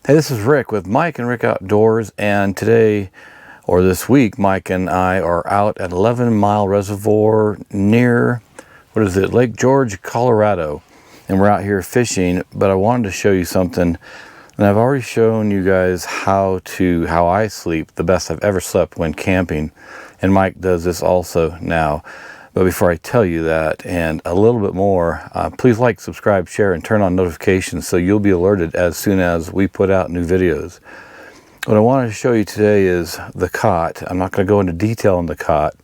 Hey, this is Rick with Mike and Rick Outdoors, and today, or this week, Mike and I are out at 11 Mile Reservoir near, Lake George, Colorado. And we're out here fishing, but I wanted to show you something. And I've already shown you guys how I sleep, the best I've ever slept when camping. And Mike does this also now. But before I tell you that and a little bit more, please like, subscribe, share, and turn on notifications so you'll be alerted as soon as we put out new videos. What I wanted to show you today is the cot. I'm not going to go into detail on the cot,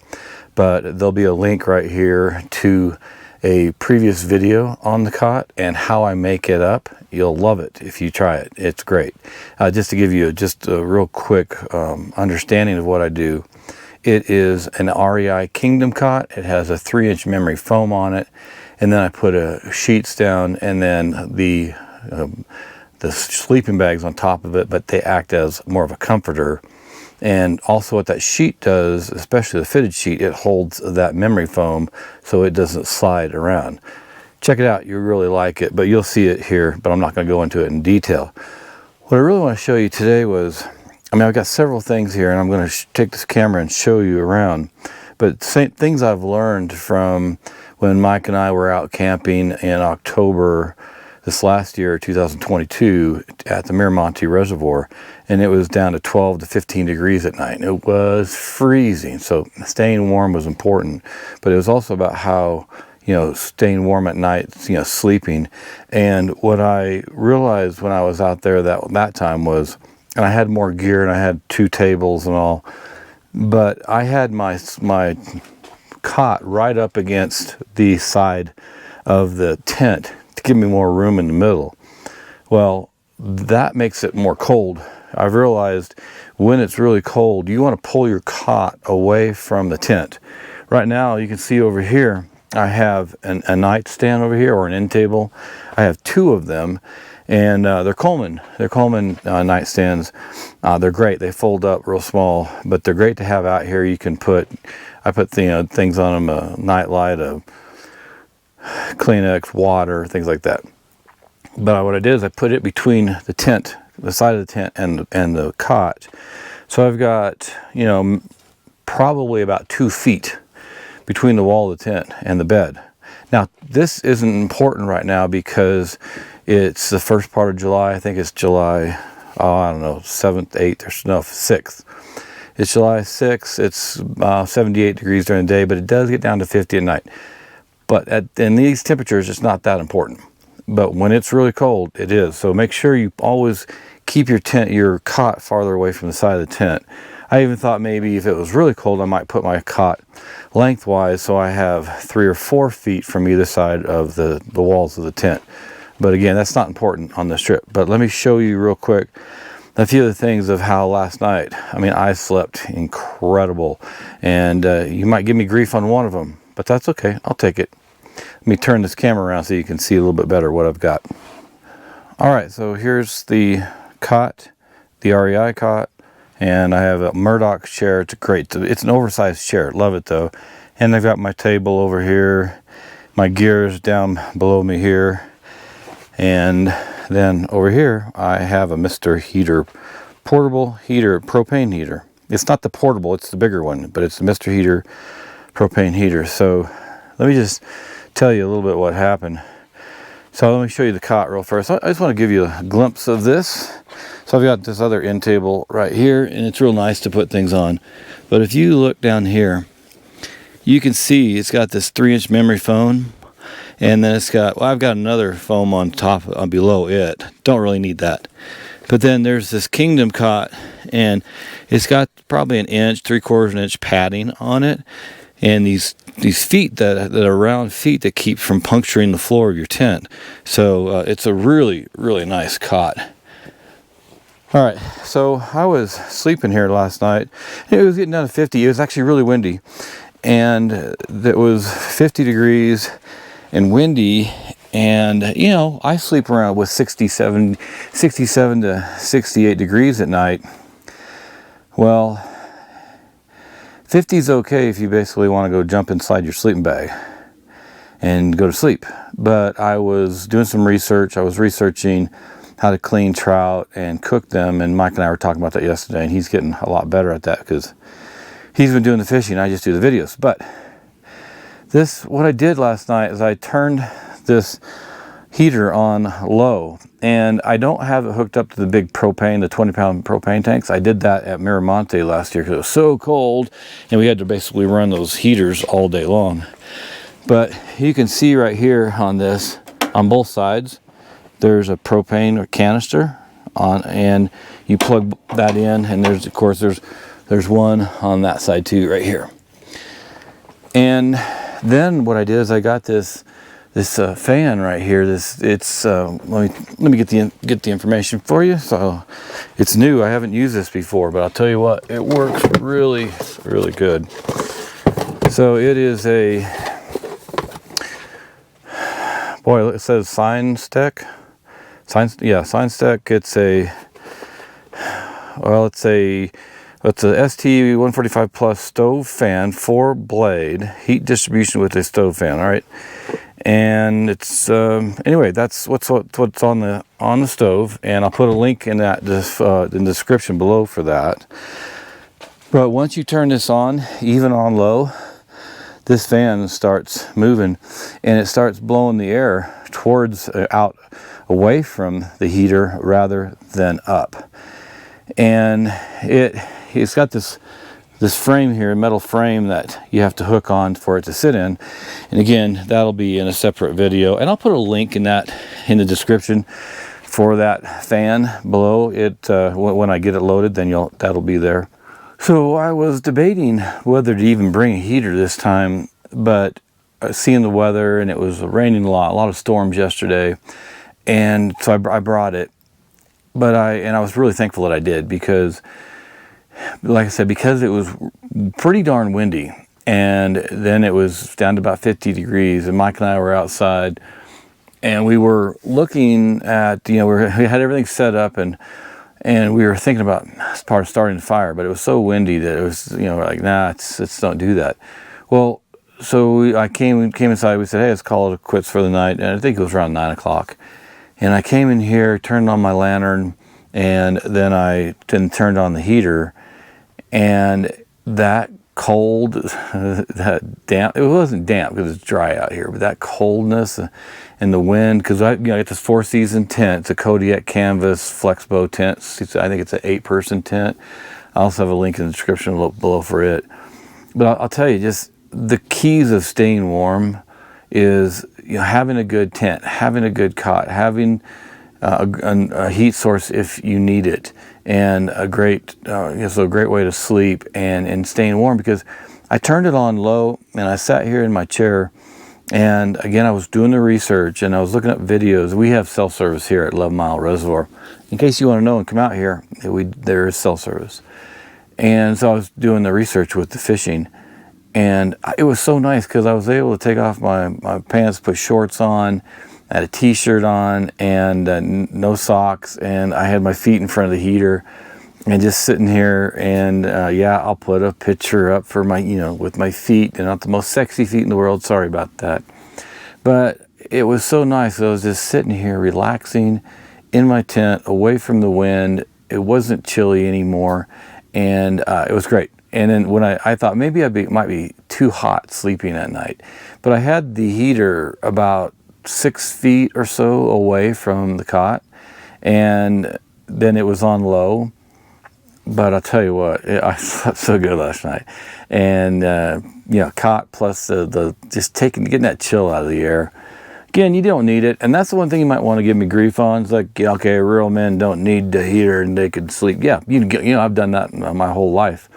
but there'll be a link right here to a previous video on the cot and how I make it up. You'll love it if you try it. It's great. Just to give you just a real quick understanding of what I do. It is an REI Kingdom cot. It has a 3-inch memory foam on it, and then I put sheets down, and then the sleeping bags on top of it, but they act as more of a comforter. And also what that sheet does, especially the fitted sheet, it holds that memory foam so it doesn't slide around. Check it out, you'll really like it, but you'll see it here, but I'm not going to go into it in detail. What I really want to show you today was, I've got several things here, and I'm going to take this camera and show you around. But things I've learned from when Mike and I were out camping in October this last year, 2022, at the Miramonte Reservoir, and it was down to 12 to 15 degrees at night. It was freezing, so staying warm was important. But it was also about how, staying warm at night, sleeping. And what I realized when I was out there that time was, and I had more gear, and I had 2 tables and all, but I had my cot right up against the side of the tent to give me more room in the middle. Well, that makes it more cold. I've realized when it's really cold, you want to pull your cot away from the tent. Right now, you can see over here, I have a nightstand over here, or an end table. I have 2 of them. And they're Coleman nightstands. They're great. They fold up real small, but they're great to have out here. I put things on them, a nightlight, a Kleenex, water, things like that. But what I did is I put it between the tent, the side of the tent, and the cot. So I've got, probably about 2 feet between the wall of the tent and the bed. Now, this isn't important right now because it's the first part of July. I think it's July, 7th, 8th, or 6th. It's July 6th. It's 78 degrees during the day, but it does get down to 50 at night. But in these temperatures, it's not that important. But when it's really cold, it is. So make sure you always keep your cot farther away from the side of the tent. I even thought maybe if it was really cold, I might put my cot lengthwise so I have 3 or 4 feet from either side of the walls of the tent. But again, that's not important on this trip. But let me show you real quick a few of the things of how last night, I slept incredible. And you might give me grief on one of them, but that's okay. I'll take it. Let me turn this camera around so you can see a little bit better what I've got. All right, so here's the cot, the REI cot. And I have a Murdoch chair. It's great. It's an oversized chair. Love it though. And I've got my table over here. My gear is down below me here. And then over here, I have a Mr. Heater, portable heater, propane heater. It's not the portable, it's the bigger one, but it's the Mr. Heater propane heater. So let me just tell you a little bit what happened. So let me show you the cot real first. I just want to give you a glimpse of this. So I've got this other end table right here, and it's real nice to put things on. But if you look down here, you can see it's got this 3-inch memory foam, and then I've got another foam on top, below it. Don't really need that. But then there's this Kingdom cot, and it's got probably 1 inch, 3/4 inch padding on it, and these feet that are round feet that keep from puncturing the floor of your tent. So it's a really, really nice cot. All right, so I was sleeping here last night. It was getting down to 50. It was actually really windy, and it was 50 degrees and windy. And I sleep around with 67 to 68 degrees at night. Well, 50 is okay if you basically want to go jump inside your sleeping bag and go to sleep. But I was doing some research. I was researching how to clean trout and cook them. And Mike and I were talking about that yesterday, and he's getting a lot better at that because he's been doing the fishing. I just do the videos. But what I did last night is I turned this heater on low, and I don't have it hooked up to the big propane, the 20-pound propane tanks. I did that at Miramonte last year because it was so cold, and we had to basically run those heaters all day long. But you can see right here on this, on both sides, there's a propane or canister on, and you plug that in, and there's, of course, there's one on that side too, right here. And then what I did is I got this fan right here. Let me get the information for you. So it's new. I haven't used this before, but I'll tell you what, it works really, really good. So it is boy, it says SignStec. SignStec. It's a ST145 plus stove fan, 4-blade, heat distribution with a stove fan. All right, and it's anyway, that's what's on the stove, and I'll put a link in in the description below for that. But once you turn this on, even on low, this fan starts moving, and it starts blowing the air towards out away from the heater rather than up. And it's got this frame here, a metal frame that you have to hook on for it to sit in. And again, that'll be in a separate video, and I'll put a link in the description for that fan below it. When I get it loaded, then that'll be there. So I was debating whether to even bring a heater this time, but seeing the weather, and it was raining a lot of storms yesterday, and so I brought it. But I was really thankful that I did, because like I said, because it was pretty darn windy, and then it was down to about 50 degrees, and Mike and I were outside, and we were looking at, we had everything set up, and we were thinking about starting the fire, but it was so windy that it was, we're like, nah, let's don't do that. Well, so I came inside, we said, hey, let's call it quits for the night, and I think it was around 9 o'clock. And I came in here, turned on my lantern, and then I turned on the heater, and that cold, that damp, it wasn't damp because it's dry out here, but that coldness and the wind, because I get this 4-season tent. It's a Kodiak canvas Flexbow tent. I think it's an 8-person tent. I also have a link in the description below for it. But I'll tell you, just the keys of staying warm is having a good tent, having a good cot, having a heat source if you need it, and a great way to sleep and staying warm. Because I turned it on low, and I sat here in my chair, and again I was doing the research, and I was looking up videos. We have cell service here at 11 Mile Reservoir. In case you want to know and come out here, there is cell service. And so I was doing the research with the fishing, and it was so nice because I was able to take off my pants, put shorts on, I had a t-shirt on, and no socks, and I had my feet in front of the heater, and just sitting here, and I'll put a picture up for my, with my feet. They're not the most sexy feet in the world, sorry about that. But it was so nice. I was just sitting here relaxing in my tent, away from the wind. It wasn't chilly anymore, and it was great. And then when I thought maybe might be too hot sleeping at night, but I had the heater about 6 feet or so away from the cot, and then it was on low. But I'll tell you what, I slept so good last night, and cot plus getting that chill out of the air. Again, you don't need it, and that's the one thing you might want to give me grief on. It's like, okay, real men don't need the heater and they could sleep. Yeah, I've done that my whole life.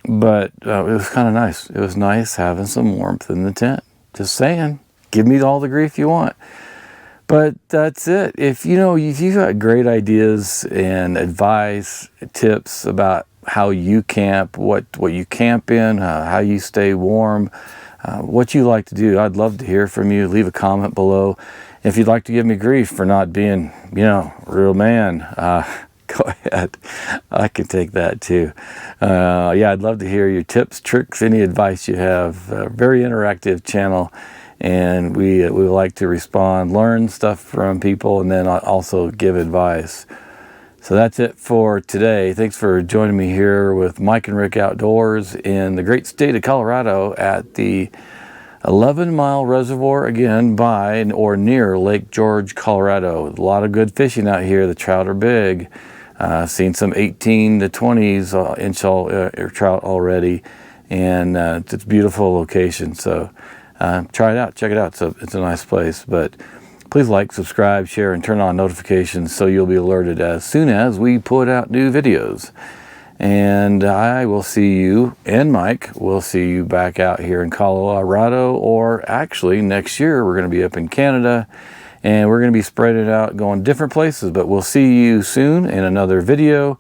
But it was kind of nice. It was nice having some warmth in the tent. Just saying, give me all the grief you want. But that's it. If you've got great ideas and advice, tips about how you camp, what you camp in, how you stay warm, what you like to do, I'd love to hear from you. Leave a comment below. If you'd like to give me grief for not being, real man, go ahead. I can take that too. I'd love to hear your tips, tricks, any advice you have. Very interactive channel. and we like to respond, learn stuff from people, and then also give advice. So that's it for today. Thanks for joining me here with Mike and Rick Outdoors in the great state of Colorado at the 11-mile reservoir, again by or near Lake George, Colorado. A lot of good fishing out here. The trout are big. Seen some 18 to 20s inch trout already, and it's a beautiful location. So try it out, check it out. It's a nice place. But please like, subscribe, share, and turn on notifications so you'll be alerted as soon as we put out new videos. And I will see you, and Mike will see you back out here in Colorado, or actually next year we're going to be up in Canada, and we're going to be spreading out, going different places. But we'll see you soon in another video.